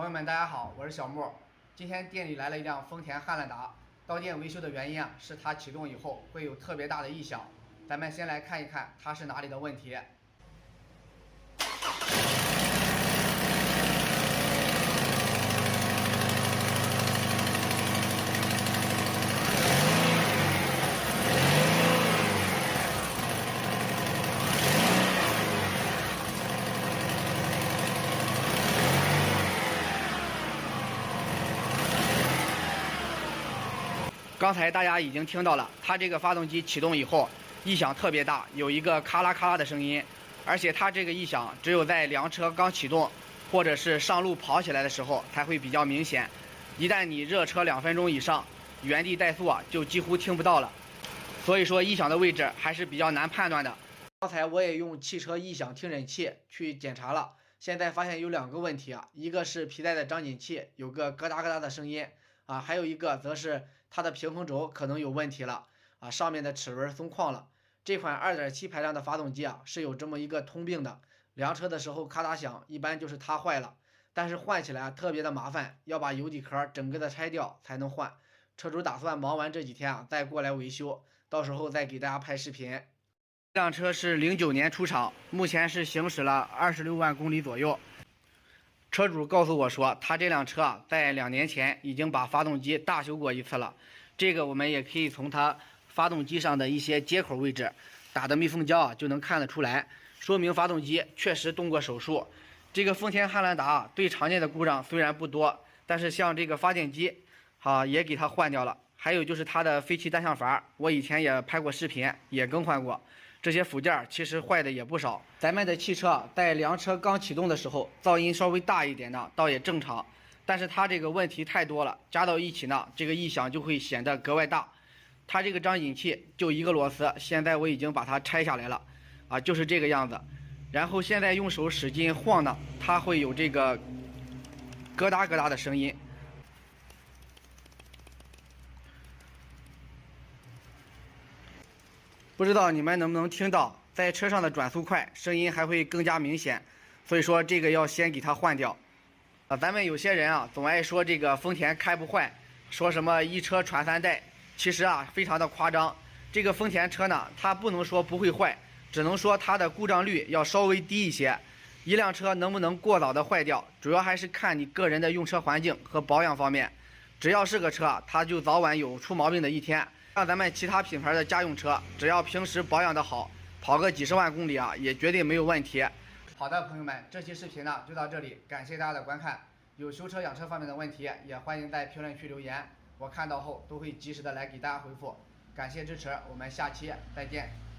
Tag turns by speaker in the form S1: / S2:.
S1: 朋友们，大家好，我是小木。今天店里来了一辆丰田汉兰达，到店维修的原因是它启动以后会有特别大的异响。咱们先来看一看它是哪里的问题。刚才大家已经听到了，它这个发动机启动以后异响特别大，有一个咔啦咔啦的声音，而且它这个异响只有在凉车刚启动或者是上路跑起来的时候才会比较明显。一旦你热车2分钟以上，原地怠速就几乎听不到了。所以说异响的位置还是比较难判断的。刚才我也用汽车异响听诊器去检查了，现在发现有2个问题啊，一个是皮带的张紧器有个咯哒咯哒的声音。还有一个则是它的平衡轴可能有问题了上面的齿轮松旷了。这款 2.7 排量的发动机是有这么一个通病的，凉车的时候咔嗒响，一般就是它坏了，但是换起来特别的麻烦，要把油底壳整个的拆掉才能换。车主打算忙完这几天再过来维修，到时候再给大家拍视频。这辆车是09年出厂，目前是行驶了26万公里左右。车主告诉我说，他这辆车在2年前已经把发动机大修过一次了。这个我们也可以从它发动机上的一些接口位置打的密封胶就能看得出来，说明发动机确实动过手术。这个丰田汉兰达对常见的故障虽然不多，但是像这个发电机也给它换掉了，还有就是它的废气单向阀，我以前也拍过视频，也更换过。这些附件其实坏的也不少。咱们的汽车在凉车刚启动的时候，噪音稍微大一点呢，倒也正常。但是它这个问题太多了，加到一起呢，这个异响就会显得格外大。它这个张紧器就一个螺丝，现在我已经把它拆下来了，就是这个样子。然后现在用手使劲晃呢，它会有这个咯哒咯哒的声音。不知道你们能不能听到，在车上的转速快，声音还会更加明显，所以说这个要先给它换掉。咱们有些人总爱说这个丰田开不坏，说什么一车传3代，其实非常的夸张。这个丰田车呢，它不能说不会坏，只能说它的故障率要稍微低一些。一辆车能不能过早的坏掉，主要还是看你个人的用车环境和保养方面。只要是个车，它就早晚有出毛病的一天。像咱们其他品牌的家用车，只要平时保养的好，跑个几十万公里也绝对没有问题。好的，朋友们，这期视频呢就到这里，感谢大家的观看。有修车养车方面的问题，也欢迎在评论区留言，我看到后都会及时的来给大家回复。感谢支持，我们下期再见。